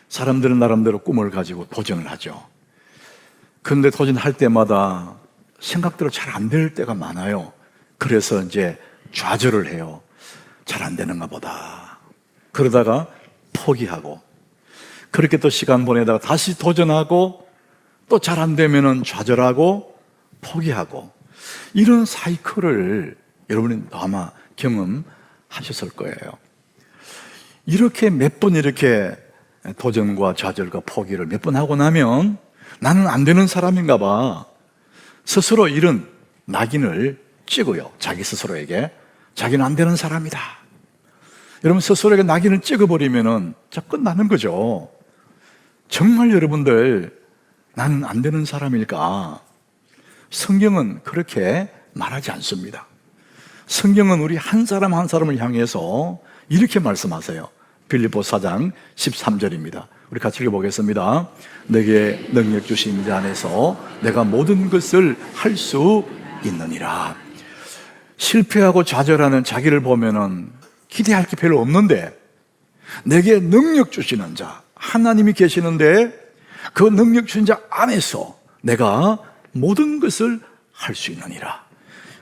사람들은 나름대로 꿈을 가지고 도전을 하죠. 그런데 도전할 때마다 생각대로 잘 안 될 때가 많아요. 그래서 이제 좌절을 해요. 잘 안 되는가 보다. 그러다가 포기하고, 그렇게 또 시간 보내다가 다시 도전하고, 또 잘 안 되면은 좌절하고 포기하고, 이런 사이클을 여러분이 아마 경험하셨을 거예요. 이렇게 몇 번 이렇게 도전과 좌절과 포기를 몇 번 하고 나면 나는 안 되는 사람인가 봐, 스스로 이런 낙인을 찍어요. 자기 스스로에게. 자기는 안 되는 사람이다. 여러분, 스스로에게 낙인을 찍어버리면은 자, 끝나는 거죠. 정말 여러분들, 나는 안 되는 사람일까? 성경은 그렇게 말하지 않습니다. 성경은 우리 한 사람 한 사람을 향해서 이렇게 말씀하세요. 빌립보 4장 13절입니다. 우리 같이 읽어보겠습니다. 내게 능력 주신 자 안에서 내가 모든 것을 할 수 있느니라. 실패하고 좌절하는 자기를 보면은 기대할 게 별로 없는데, 내게 능력 주시는 자 하나님이 계시는데 그 능력 주신 자 안에서 내가 모든 것을 할 수 있느니라.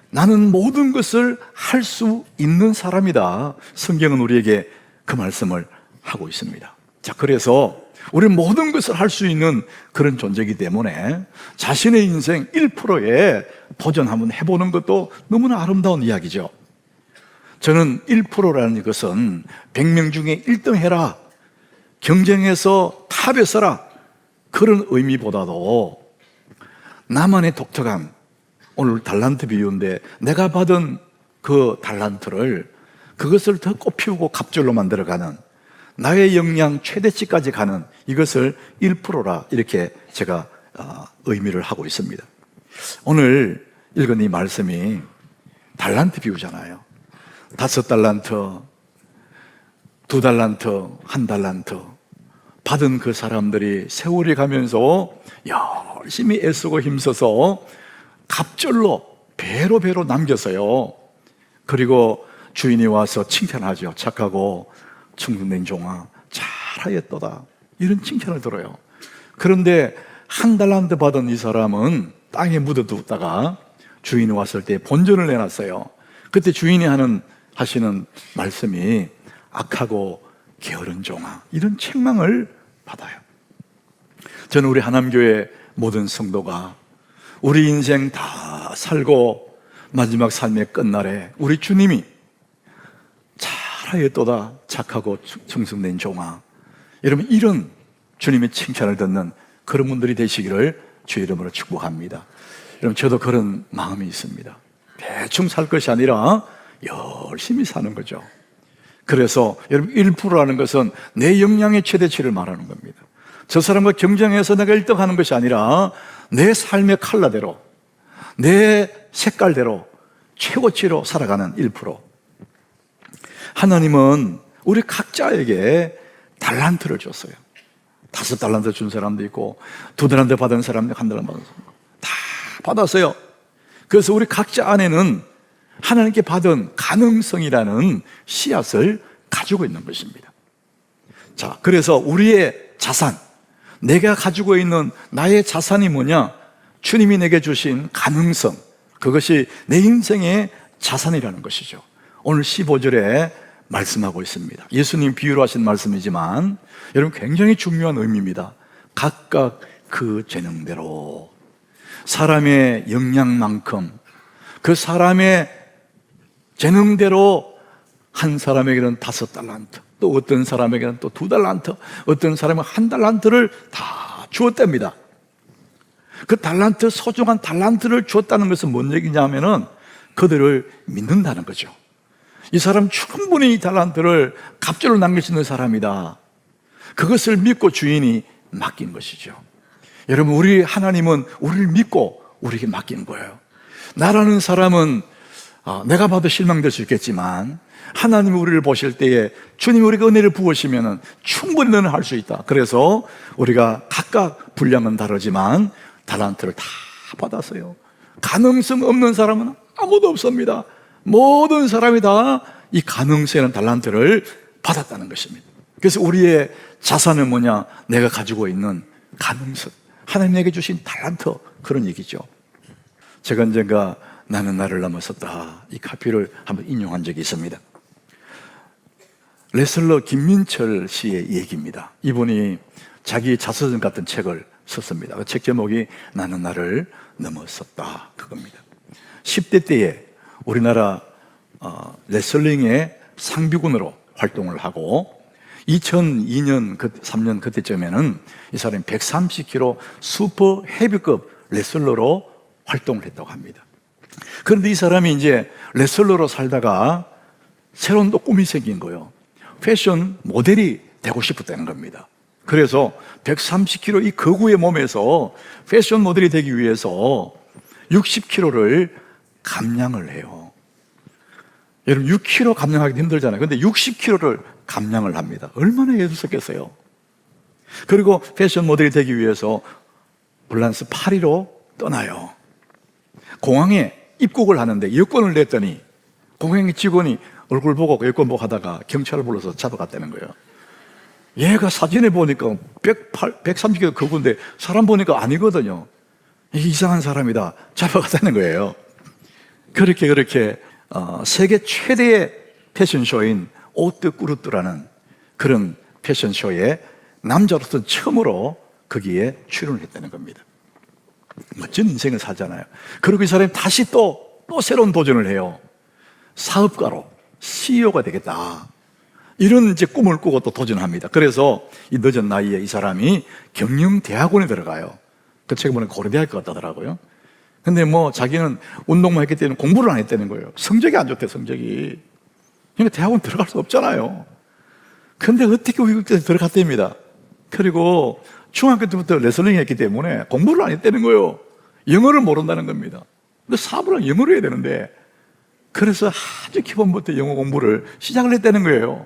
나는 모든 것을 할 수 있는 사람이다. 성경은 우리에게 그 말씀을 하고 있습니다. 자, 그래서 우리는 모든 것을 할 수 있는 그런 존재이기 때문에 자신의 인생 1%에 도전 한번 해보는 것도 너무나 아름다운 이야기죠. 저는 1%라는 것은 100명 중에 1등 해라, 경쟁에서 탑에 서라, 그런 의미보다도 나만의 독특한, 오늘 달란트 비유인데 내가 받은 그 달란트를, 그것을 더 꽃피우고 갑절로 만들어가는, 나의 역량 최대치까지 가는, 이것을 1%라 이렇게 제가 의미를 하고 있습니다. 오늘 읽은 이 말씀이 달란트 비유잖아요. 5달란트, 2달란트, 1달란트 받은 그 사람들이 세월이 가면서 열심히 애쓰고 힘써서 갑절로 배로 남겼어요. 그리고 주인이 와서 칭찬하죠. 착하고 충성된 종아, 잘하였도다, 이런 칭찬을 들어요. 그런데 1달란트 받은 이 사람은 땅에 묻어두다가 주인이 왔을 때 본전을 내놨어요. 그때 주인이 하시는 말씀이 악하고 게으른 종아, 이런 책망을 받아요. 저는 우리 하남교회 모든 성도가 우리 인생 다 살고 마지막 삶의 끝날에 우리 주님이 잘하였도다, 착하고 충성된 종아, 여러분, 이런 주님의 칭찬을 듣는 그런 분들이 되시기를 주의 이름으로 축복합니다. 여러분, 저도 그런 마음이 있습니다. 대충 살 것이 아니라 열심히 사는 거죠. 그래서 여러분, 1%라는 것은 내 역량의 최대치를 말하는 겁니다. 저 사람과 경쟁해서 내가 1등 하는 것이 아니라 내 삶의 컬러대로, 내 색깔대로 최고치로 살아가는 1%. 하나님은 우리 각자에게 달란트를 줬어요. 5달란트 준 사람도 있고 2달란트 받은 사람도 1달란트 받은 사람도 다 받았어요. 그래서 우리 각자 안에는 하나님께 받은 가능성이라는 씨앗을 가지고 있는 것입니다. 자, 그래서 우리의 자산, 내가 가지고 있는 나의 자산이 뭐냐? 주님이 내게 주신 가능성, 그것이 내 인생의 자산이라는 것이죠. 오늘 15절에 말씀하고 있습니다. 예수님 비유로 하신 말씀이지만 여러분, 굉장히 중요한 의미입니다. 각각 그 재능대로, 사람의 역량만큼 그 사람의 재능대로, 한 사람에게는 5달란트, 또 어떤 사람에게는 또 2달란트, 어떤 사람은 1달란트를 다 주었답니다. 그 달란트, 소중한 달란트를 주었다는 것은 뭔 얘기냐면은 그들을 믿는다는 거죠. 이 사람 충분히 이 달란트를 갑절로 남길 수 있는 사람이다, 그것을 믿고 주인이 맡긴 것이죠. 여러분, 우리 하나님은 우리를 믿고 우리에게 맡긴 거예요. 나라는 사람은 내가 봐도 실망될 수 있겠지만 하나님이 우리를 보실 때에 주님이 우리가 은혜를 부으시면 충분히 너는 할 수 있다. 그래서 우리가 각각 분량은 다르지만 달란트를 다 받았어요. 가능성 없는 사람은 아무도 없습니다. 모든 사람이 다 이 가능성 있는 달란트를 받았다는 것입니다. 그래서 우리의 자산은 뭐냐? 내가 가지고 있는 가능성, 하나님 내게 주신 달란트, 그런 얘기죠. 제가 언젠가 나는 나를 넘어섰다, 이 카피를 한번 인용한 적이 있습니다. 레슬러 김민철 씨의 얘기입니다. 이분이 자기 자서전 같은 책을 썼습니다. 그 책 제목이 나는 나를 넘어섰다, 그겁니다. 10대 때에 우리나라 레슬링의 상비군으로 활동을 하고 2002년, 3년 그때쯤에는 이 사람이 130kg 슈퍼 헤비급 레슬러로 활동을 했다고 합니다. 그런데 이 사람이 이제 레슬러로 살다가 새로운 또 꿈이 생긴 거예요. 패션 모델이 되고 싶었다는 겁니다. 그래서 130kg 이 거구의 몸에서 패션 모델이 되기 위해서 60kg를 감량을 해요. 여러분 6kg 감량하기 힘들잖아요. 근데 60kg를 감량을 합니다. 얼마나 애썼겠어요. 그리고 패션 모델이 되기 위해서 폴란스 파리로 떠나요. 공항에 입국을 하는데 여권을 냈더니 공항의 직원이 얼굴 보고 여권 보고 하다가 경찰을 불러서 잡아갔다는 거예요. 얘가 사진에 보니까 130kg 거구인데 사람 보니까 아니거든요. 이상한 사람이다, 잡아갔다는 거예요. 그렇게 세계 최대의 패션쇼인 오뜨 꾸르뚜라는 그런 패션쇼에 남자로서 처음으로 거기에 출연을 했다는 겁니다. 멋진 인생을 살잖아요. 그리고 이 사람이 다시 또 새로운 도전을 해요. 사업가로 CEO가 되겠다, 이런 이제 꿈을 꾸고 또 도전합니다. 그래서 이 늦은 나이에 이 사람이 경영대학원에 들어가요. 그 책에 보면 고려대학교 갔다더라고요. 근데 뭐 자기는 운동만 했기 때문에 공부를 안 했다는 거예요. 성적이 안 좋대, 성적이. 그러니까 대학원 들어갈 수 없잖아요. 근데 어떻게 우유국대에 들어갔답니다. 그리고 중학교 때부터 레슬링 했기 때문에 공부를 안 했다는 거예요. 영어를 모른다는 겁니다. 근데 사업을 영어로 해야 되는데, 그래서 아주 기본부터 영어 공부를 시작을 했다는 거예요.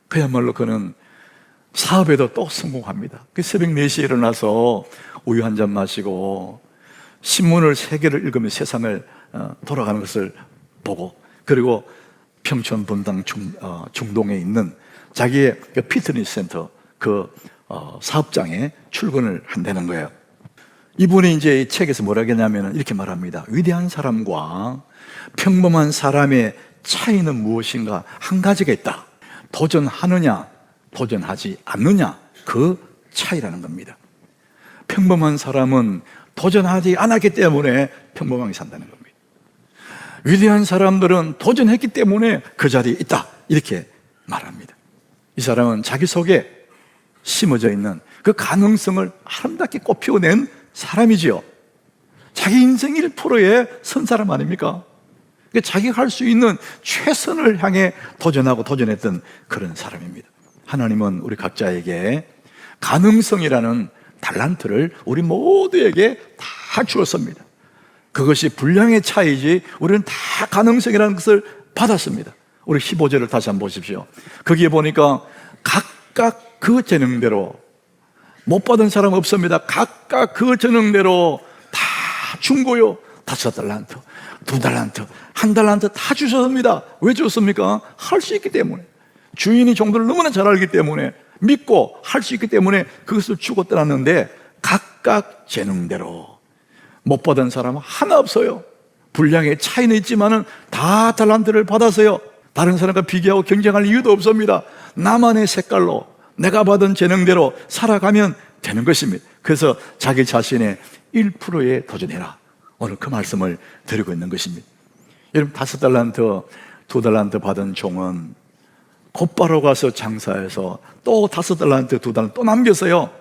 그야말로 그는 사업에도 또 성공합니다. 그 새벽 4시에 일어나서 우유 한 잔 마시고 신문을 3개를 읽으며 세상을 돌아가는 것을 보고, 그리고 평촌 분당 중동에 있는 자기의 그 피트니스 센터 사업장에 출근을 한다는 거예요. 이분이 이제 이 책에서 뭐라고 했냐면 이렇게 말합니다. 위대한 사람과 평범한 사람의 차이는 무엇인가? 한 가지가 있다. 도전하느냐, 도전하지 않느냐, 그 차이라는 겁니다. 평범한 사람은 도전하지 않았기 때문에 평범하게 산다는 겁니다. 위대한 사람들은 도전했기 때문에 그 자리에 있다, 이렇게 말합니다. 이 사람은 자기 속에 심어져 있는 그 가능성을 아름답게 꽃피워낸 사람이지요. 자기 인생 1%에 선 사람 아닙니까? 자기가 할 수 있는 최선을 향해 도전하고 도전했던 그런 사람입니다. 하나님은 우리 각자에게 가능성이라는 달란트를 우리 모두에게 다 주었습니다. 그것이 분량의 차이지 우리는 다 가능성이라는 것을 받았습니다. 우리 15절을 다시 한번 보십시오. 거기에 보니까 각각 그 재능대로, 못 받은 사람 없습니다. 각각 그 재능대로 다 준 거요. 5달란트, 2달란트, 1달란트 다 주셨습니다. 왜 주셨습니까? 할 수 있기 때문에. 주인이 종들을 너무나 잘 알기 때문에, 믿고 할 수 있기 때문에 그것을 주고 떠났는데, 각각 재능대로. 못 받은 사람은 하나 없어요. 분량의 차이는 있지만은 다 달란트를 받아서요, 다른 사람과 비교하고 경쟁할 이유도 없습니다. 나만의 색깔로 내가 받은 재능대로 살아가면 되는 것입니다. 그래서 자기 자신의 1%에 도전해라, 오늘 그 말씀을 드리고 있는 것입니다. 여러분, 5달란트, 2달란트 받은 종은 곧바로 가서 장사해서 또 5달란트, 2달란트 또 남겼어요.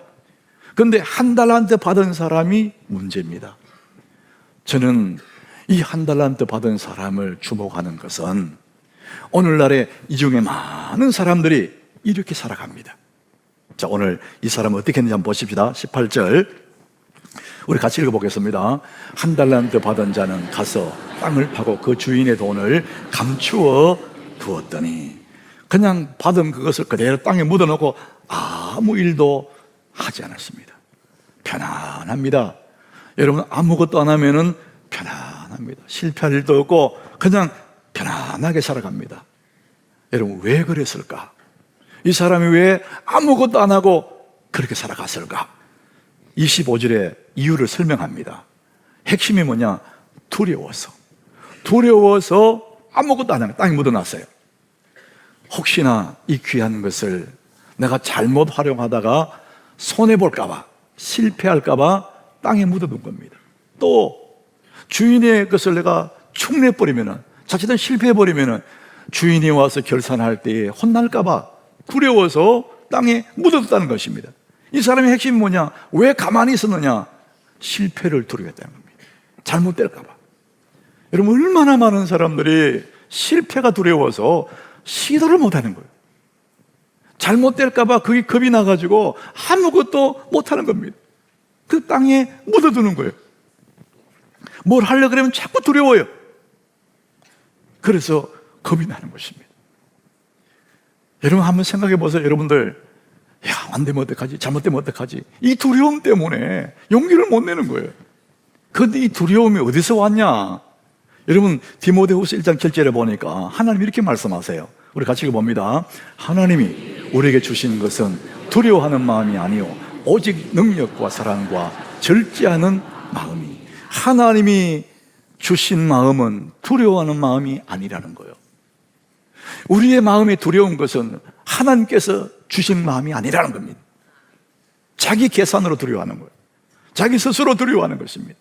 그런데 1달란트 받은 사람이 문제입니다. 저는 이 1달란트 받은 사람을 주목하는 것은 오늘날에 이 중에 많은 사람들이 이렇게 살아갑니다. 자, 오늘 이 사람은 어떻게 했는지 한번 보십시다. 18절 우리 같이 읽어보겠습니다. 1달란트 받은 자는 가서 땅을 파고 그 주인의 돈을 감추어 두었더니, 그냥 받은 그것을 그대로 땅에 묻어놓고 아무 일도 하지 않았습니다. 편안합니다. 여러분, 아무것도 안 하면은 편안합니다. 실패할 일도 없고 그냥 편안하게 살아갑니다. 여러분, 왜 그랬을까? 이 사람이 왜 아무것도 안 하고 그렇게 살아갔을까? 25절에 이유를 설명합니다. 핵심이 뭐냐? 두려워서 아무것도 안 하고 땅에 묻어놨어요. 혹시나 이 귀한 것을 내가 잘못 활용하다가 손해볼까봐, 실패할까봐 땅에 묻어둔 겁니다. 또 주인의 것을 내가 축내버리면, 자칫은 실패해버리면 주인이 와서 결산할 때에 혼날까봐 두려워서 땅에 묻어뒀다는 것입니다. 이 사람의 핵심이 뭐냐? 왜 가만히 있었느냐? 실패를 두려워했다는 겁니다. 잘못될까봐. 여러분, 얼마나 많은 사람들이 실패가 두려워서 시도를 못하는 거예요. 잘못될까봐 그게 겁이 나가지고 아무것도 못하는 겁니다. 그 땅에 묻어두는 거예요. 뭘 하려고 그러면 자꾸 두려워요. 그래서 겁이 나는 것입니다. 여러분 한번 생각해 보세요. 여러분들, 야, 안 되면 어떡하지? 잘못되면 어떡하지? 이 두려움 때문에 용기를 못 내는 거예요. 그런데 이 두려움이 어디서 왔냐? 여러분, 디모데후서 1장 7절에 보니까 하나님이 이렇게 말씀하세요. 우리 같이 읽어봅니다. 하나님이 우리에게 주신 것은 두려워하는 마음이 아니요 오직 능력과 사랑과 절제하는 마음이. 하나님이 주신 마음은 두려워하는 마음이 아니라는 거예요. 우리의 마음에 두려운 것은 하나님께서 주신 마음이 아니라는 겁니다. 자기 계산으로 두려워하는 거예요. 자기 스스로 두려워하는 것입니다.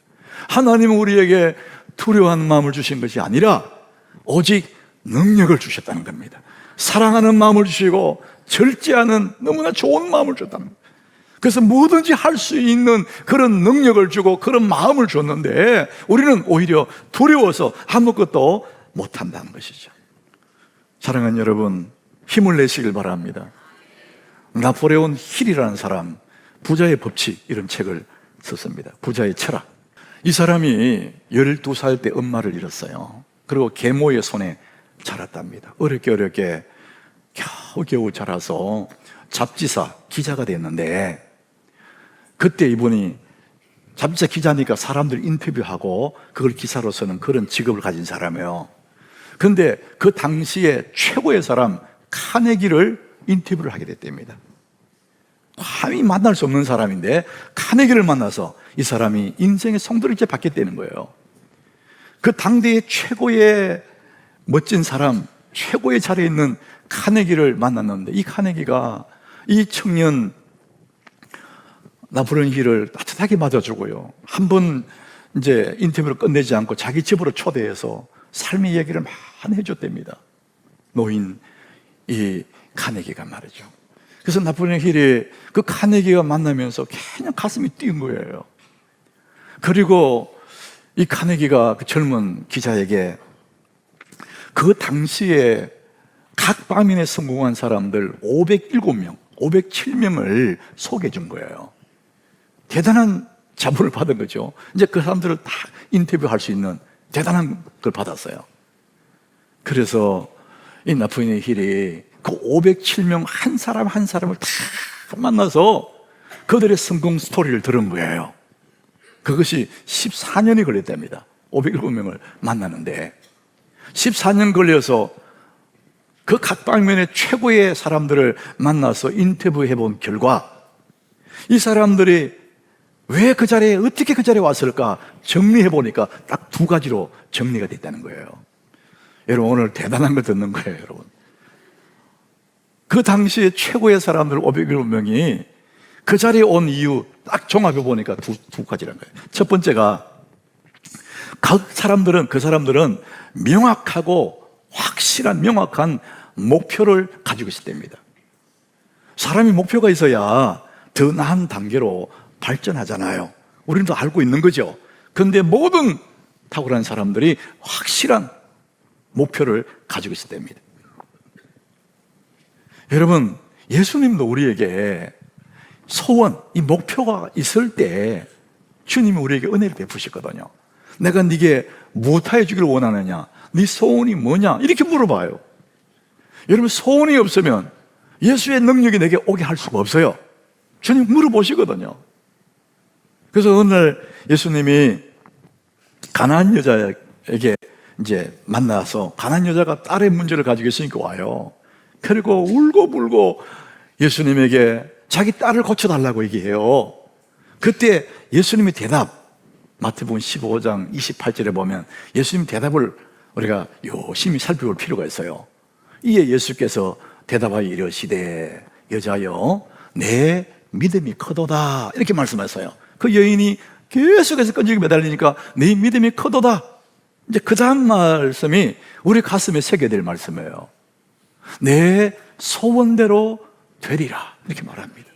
하나님은 우리에게 두려워하는 마음을 주신 것이 아니라 오직 능력을 주셨다는 겁니다. 사랑하는 마음을 주시고 절제하는 너무나 좋은 마음을 줬다는 겁니다. 그래서 뭐든지 할 수 있는 그런 능력을 주고 그런 마음을 줬는데 우리는 오히려 두려워서 아무것도 못한다는 것이죠. 사랑하는 여러분, 힘을 내시길 바랍니다. 나폴레온 힐이라는 사람, 부자의 법칙 이런 책을 썼습니다. 부자의 철학. 이 사람이 12살 때 엄마를 잃었어요. 그리고 계모의 손에 자랐답니다. 어렵게 겨우 자라서 잡지사 기자가 됐는데, 그때 이분이 잡지사 기자니까 사람들 인터뷰하고 그걸 기사로 쓰는 그런 직업을 가진 사람이에요. 그런데 그 당시에 최고의 사람 카네기를 인터뷰를 하게 됐답니다. 감히 만날 수 없는 사람인데 카네기를 만나서 이 사람이 인생의 성도를 이제 받겠다는 거예요. 그 당대의 최고의 멋진 사람, 최고의 자리에 있는 카네기를 만났는데, 이 카네기가 이 청년 나폴레온 힐을 따뜻하게 맞아주고요, 한 번 이제 인터뷰를 끝내지 않고 자기 집으로 초대해서 삶의 얘기를 많이 해줬답니다. 노인 이 카네기가 말이죠. 그래서 나폴레온 힐이 그 카네기가 만나면서 그냥 가슴이 뛰는 거예요. 그리고 이 카네기가 그 젊은 기자에게 그 당시에 각 방면에 성공한 사람들 507명, 507명을 소개해 준 거예요. 대단한 자문을 받은 거죠. 이제 그 사람들을 다 인터뷰할 수 있는 대단한 걸 받았어요. 그래서 이 나폴레온 힐이 그 507명 한 사람 한 사람을 다 만나서 그들의 성공 스토리를 들은 거예요. 그것이 14년이 걸렸답니다. 507명을 만나는데 14년 걸려서 그 각 방면의 최고의 사람들을 만나서 인터뷰해 본 결과, 이 사람들이 왜 그 자리에, 어떻게 그 자리에 왔을까 정리해 보니까 딱 두 가지로 정리가 됐다는 거예요. 여러분, 오늘 대단한 거 듣는 거예요, 여러분. 그 당시에 최고의 사람들 507명이 그 자리에 온 이유 딱 종합해 보니까 두 가지라는 거예요. 첫 번째가 그 사람들은 명확하고 확실한 명확한 목표를 가지고 있었답니다. 사람이 목표가 있어야 더 나은 단계로 발전하잖아요. 우리는 다 알고 있는 거죠. 그런데 모든 탁월한 사람들이 확실한 목표를 가지고 있었답니다. 여러분, 예수님도 우리에게 소원, 이 목표가 있을 때 주님이 우리에게 은혜를 베푸시거든요. 내가 네게 무엇하여 주기를 원하느냐, 네 소원이 뭐냐, 이렇게 물어봐요. 여러분, 소원이 없으면 예수의 능력이 내게 오게 할 수가 없어요. 주님 물어보시거든요. 그래서 어느 날 예수님이 가나안 여자에게 이제 만나서, 가나안 여자가 딸의 문제를 가지고 있으니까 와요. 그리고 울고 불고 예수님에게 자기 딸을 고쳐달라고 얘기해요. 그때 예수님의 대답, 마태복음 15장 28절에 보면 예수님 대답을 우리가 요심히 살펴볼 필요가 있어요. 이에 예수께서 대답하여 이르시되 여자여 내 믿음이 크도다 이렇게 말씀하셨어요. 그 여인이 계속해서 끈질기게 매달리니까 네 믿음이 크도다. 이제 그 다음 말씀이 우리 가슴에 새게 될 말씀이에요. 내 소원대로 되리라 이렇게 말합니다.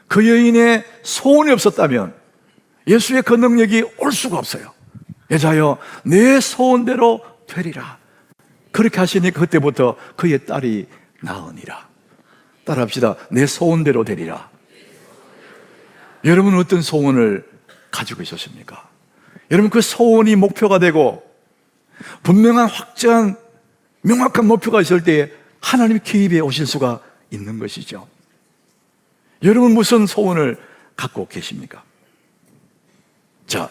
그 여인의 소원이 없었다면 예수의 그 능력이 올 수가 없어요. 여자여 내 소원대로 되리라. 그렇게 하시니까 그때부터 그의 딸이 나으니라. 따라합시다. 내 소원대로 되리라. 여러분은 어떤 소원을 가지고 있었습니까? 여러분 그 소원이 목표가 되고 분명한 확정한 명확한 목표가 있을 때 하나님의 개입에 오실 수가 있는 것이죠. 여러분 무슨 소원을 갖고 계십니까? 자,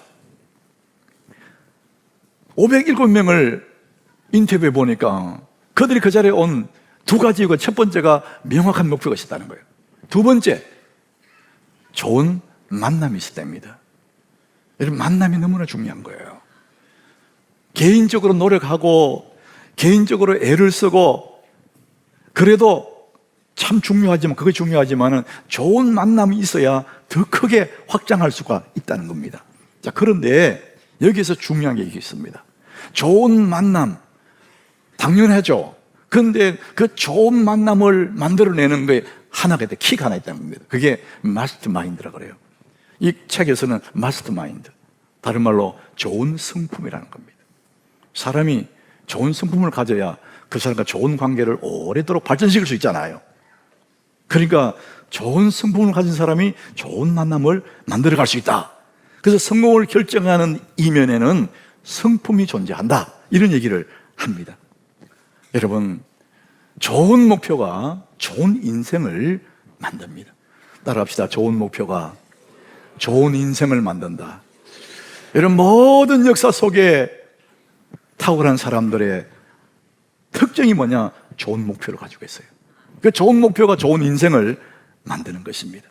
507명을 인터뷰해 보니까 그들이 그 자리에 온 두 가지 이유가 첫 번째가 명확한 목표가 있었다는 거예요. 두 번째, 좋은 만남이 있었답니다. 여러분 만남이 너무나 중요한 거예요. 개인적으로 노력하고 개인적으로 애를 쓰고 그래도 참 중요하지만 그게 중요하지만은 좋은 만남이 있어야 더 크게 확장할 수가 있다는 겁니다. 자, 그런데 여기서 중요한 게 있습니다. 좋은 만남 당연하죠. 그런데 그 좋은 만남을 만들어내는 거에 하나가 있다. 키가 하나 있다는 겁니다. 그게 마스터마인드라고 그래요. 이 책에서는 마스터마인드, 다른 말로 좋은 성품이라는 겁니다. 사람이 좋은 성품을 가져야 그 사람과 좋은 관계를 오래도록 발전시킬 수 있잖아요. 그러니까 좋은 성품을 가진 사람이 좋은 만남을 만들어갈 수 있다. 그래서 성공을 결정하는 이면에는 성품이 존재한다, 이런 얘기를 합니다. 여러분, 좋은 목표가 좋은 인생을 만듭니다. 따라합시다. 좋은 목표가 좋은 인생을 만든다. 여러분, 모든 역사 속에 탁월한 사람들의 특징이 뭐냐? 좋은 목표를 가지고 있어요. 그 좋은 목표가 좋은 인생을 만드는 것입니다.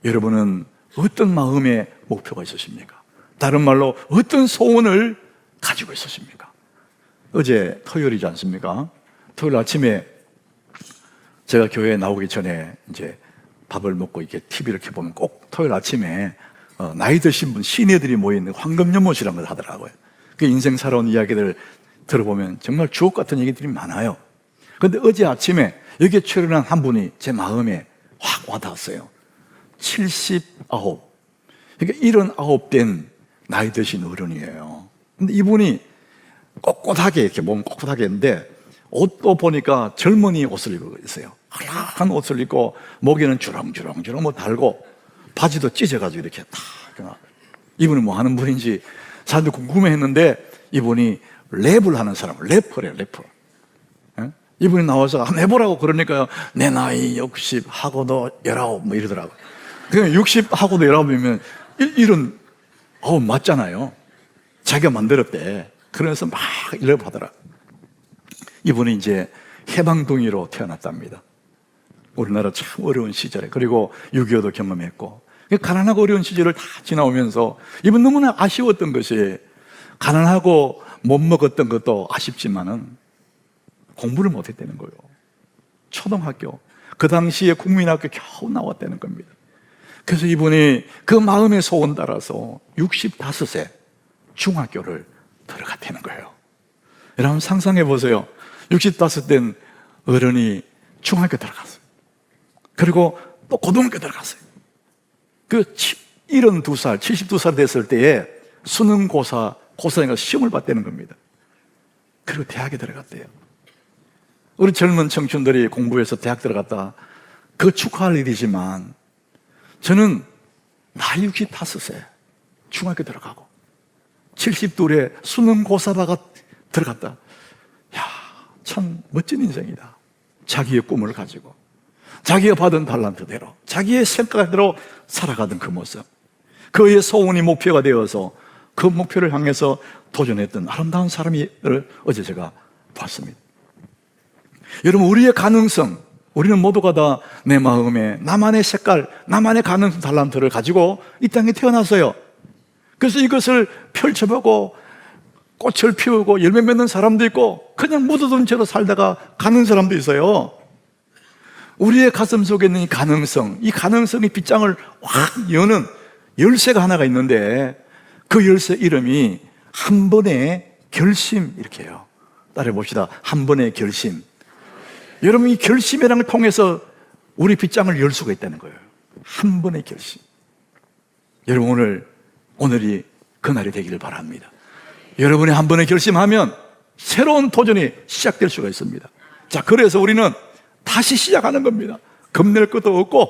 여러분은 어떤 마음의 목표가 있으십니까? 다른 말로 어떤 소원을 가지고 있으십니까? 어제 토요일이지 않습니까? 토요일 아침에 제가 교회에 나오기 전에 이제 밥을 먹고 이렇게 TV를 켜보면 꼭 토요일 아침에 나이 드신 분, 시니어들이 모여있는 황금연못이라는 걸 하더라고요. 그 인생 살아온 이야기들을 들어보면 정말 주옥 같은 얘기들이 많아요. 그런데 어제 아침에 여기에 출연한 한 분이 제 마음에 확 와닿았어요. 79. 그러니까 79된 나이 드신 어른이에요. 근데 이분이 꼿꼿하게 이렇게 몸 꼿꼿하게 했는데 옷도 보니까 젊은이 옷을 입고 있어요. 한한 옷을 입고 목에는 주렁주렁 뭐 달고 바지도 찢어가지고 이렇게 탁. 이분이 뭐 하는 분인지 사람들이 궁금해했는데 이분이 랩을 하는 사람, 래퍼래요, 래퍼. 이분이 나와서 한번 해보라고 그러니까요. 내 나이 60 하고도 19 뭐 이러더라고요. 그냥 60 하고도 19이면 이런 맞잖아요. 자기가 만들었대. 그래서 막 랩 하더라. 이분이 이제 해방둥이로 태어났답니다. 우리나라 참 어려운 시절에, 그리고 6.25도 경험했고 가난하고 어려운 시절을 다 지나오면서 이분 너무나 아쉬웠던 것이, 가난하고 못 먹었던 것도 아쉽지만은 공부를 못했다는 거예요. 초등학교, 그 당시에 국민학교 겨우 나왔다는 겁니다. 그래서 이분이 그 마음의 소원 따라서 65세 중학교를 들어갔다는 거예요. 여러분 상상해 보세요. 65된 어른이 중학교 들어갔어요. 그리고 또 고등학교 들어갔어요. 그 72살, 72살 됐을 때에 수능고사, 고사가 시험을 봤다는 겁니다. 그리고 대학에 들어갔대요. 우리 젊은 청춘들이 공부해서 대학 들어갔다, 그 축하할 일이지만 저는 나이 65세 중학교 들어가고 72에 수능고사다가 들어갔다. 야, 참 멋진 인생이다. 자기의 꿈을 가지고 자기가 받은 달란트대로 자기의 생각대로 살아가던 그 모습, 그의 소원이 목표가 되어서 그 목표를 향해서 도전했던 아름다운 사람을 어제 제가 봤습니다. 여러분, 우리의 가능성, 우리는 모두가 다 내 마음에 나만의 색깔, 나만의 가능성, 달란트를 가지고 이 땅에 태어났어요. 그래서 이것을 펼쳐보고 꽃을 피우고 열매 맺는 사람도 있고 그냥 묻어둔 채로 살다가 가는 사람도 있어요. 우리의 가슴 속에 있는 이 가능성, 이 가능성의 빗장을 확 여는 열쇠가 하나가 있는데 그 열쇠 이름이 한 번의 결심, 이렇게 해요. 따라해 봅시다. 한 번의 결심. 여러분, 이 결심이라는 걸 통해서 우리 빗장을 열 수가 있다는 거예요. 한 번의 결심. 여러분, 오늘이 그날이 되기를 바랍니다. 여러분이 한 번의 결심하면 새로운 도전이 시작될 수가 있습니다. 자, 그래서 우리는 다시 시작하는 겁니다. 겁낼 것도 없고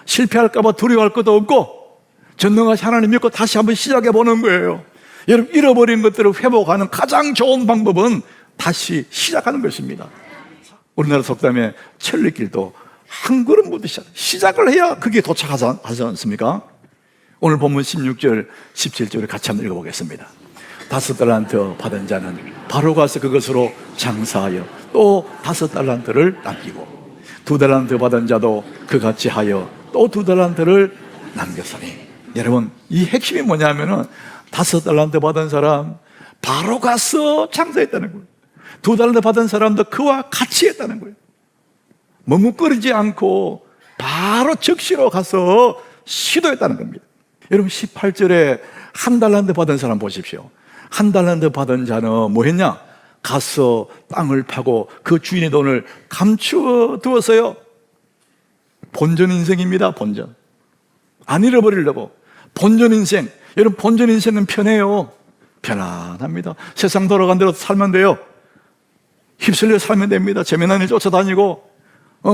실패할까봐 두려워할 것도 없고 전능하신 하나님 믿고 다시 한번 시작해 보는 거예요. 여러분, 잃어버린 것들을 회복하는 가장 좋은 방법은 다시 시작하는 것입니다. 우리나라 속담에 천리길도 한 걸음부터 시작을 해야 그게 도착하지 않습니까? 오늘 본문 16절, 17절을 같이 한번 읽어보겠습니다. 5달란트 받은 자는 바로 가서 그것으로 장사하여 또 5달란트를 남기고 2달란트 받은 자도 그같이 하여 또 2달란트를 남겼으니. 여러분, 이 핵심이 뭐냐면은 5달란트 받은 사람 바로 가서 장사했다는 거예요. 2달란트 받은 사람도 그와 같이 했다는 거예요. 머뭇거리지 않고 바로 즉시로 가서 시도했다는 겁니다. 여러분, 18절에 1달란트 받은 사람 보십시오. 1달란트 받은 자는 뭐 했냐? 가서 땅을 파고 그 주인의 돈을 감추어 두었어요. 본전 인생입니다. 본전. 안 잃어버리려고. 본전 인생. 여러분, 본전 인생은 편해요. 편안합니다. 세상 돌아간 대로 살면 돼요. 휩쓸려 살면 됩니다. 재미난 일 쫓아다니고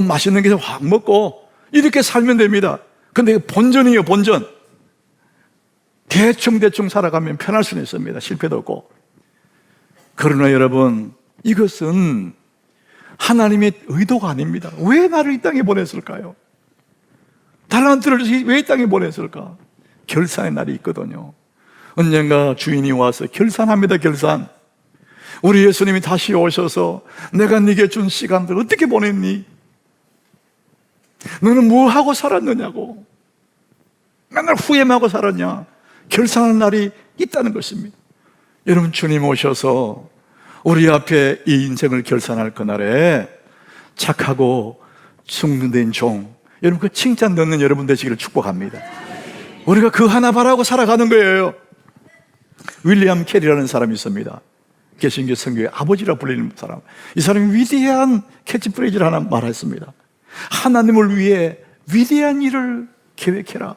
맛있는 게 확 먹고 이렇게 살면 됩니다. 근데 본전이에요. 본전. 대충 살아가면 편할 수는 있습니다. 실패도 없고. 그러나 여러분, 이것은 하나님의 의도가 아닙니다. 왜 나를 이 땅에 보냈을까요? 달란트를 왜 이 땅에 보냈을까? 결산의 날이 있거든요. 언젠가 주인이 와서 결산합니다. 결산. 우리 예수님이 다시 오셔서 내가 네게 준 시간들 어떻게 보냈니? 너는 뭐 하고 살았느냐고. 맨날 후회하고 살았냐? 결산하는 날이 있다는 것입니다. 여러분, 주님 오셔서 우리 앞에 이 인생을 결산할 그날에 착하고 숙련된 종, 여러분, 그 칭찬 듣는 여러분 되시기를 축복합니다. 우리가 그 하나 바라고 살아가는 거예요. 윌리엄 캐리라는 사람이 있습니다. 개신교 성교의 아버지라 불리는 사람. 이 사람이 위대한 캐치프레이즈를 하나 말했습니다. 하나님을 위해 위대한 일을 계획해라.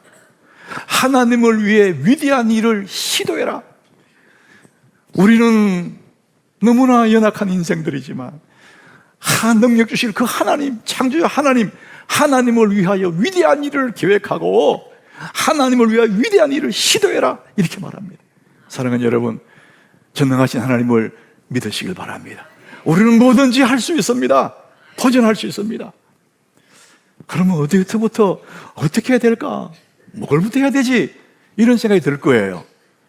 하나님을 위해 위대한 일을 시도해라. 우리는 너무나 연약한 인생들이지만 능력 주실 그 하나님, 창조자 하나님을 위하여 위대한 일을 계획하고 하나님을 위하여 위대한 일을 시도해라, 이렇게 말합니다. 사랑하는 여러분, 전능하신 하나님을 믿으시길 바랍니다. 우리는 뭐든지 할 수 있습니다. 도전할 수 있습니다. 그러면 어디부터 어떻게 해야 될까? 뭘부터 해야 되지? 이런 생각이 들 거예요.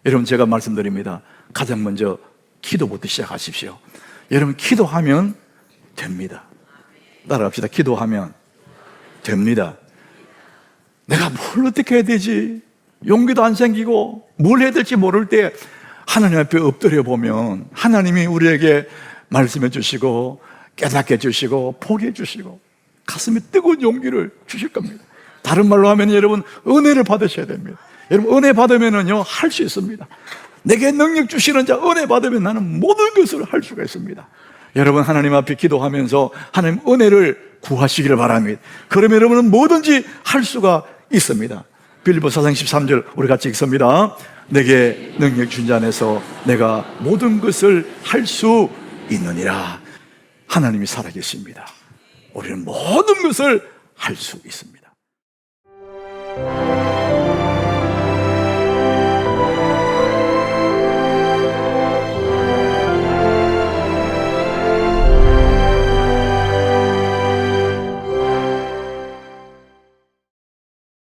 여러분, 제가 말씀드립니다. 가장 먼저 기도부터 시작하십시오. 여러분, 기도하면 됩니다. 따라합시다. 기도하면 됩니다. 내가 뭘 어떻게 해야 되지? 용기도 안 생기고 뭘 해야 될지 모를 때 하나님 앞에 엎드려 보면 하나님이 우리에게 말씀해 주시고 깨닫게 해주시고 포기해 주시고 가슴에 뜨거운 용기를 주실 겁니다. 다른 말로 하면 여러분, 은혜를 받으셔야 됩니다. 여러분, 은혜 받으면은요, 할 수 있습니다. 내게 능력 주시는 자 은혜 받으면 나는 모든 것을 할 수가 있습니다. 여러분, 하나님 앞에 기도하면서 하나님 은혜를 구하시기를 바랍니다. 그러면 여러분은 뭐든지 할 수가 있습니다. 빌립보서 4장 13절 우리 같이 읽습니다. 내게 능력 준 자 안에서 내가 모든 것을 할 수 있느니라. 하나님이 살아계십니다. 우리는 모든 것을 할 수 있습니다.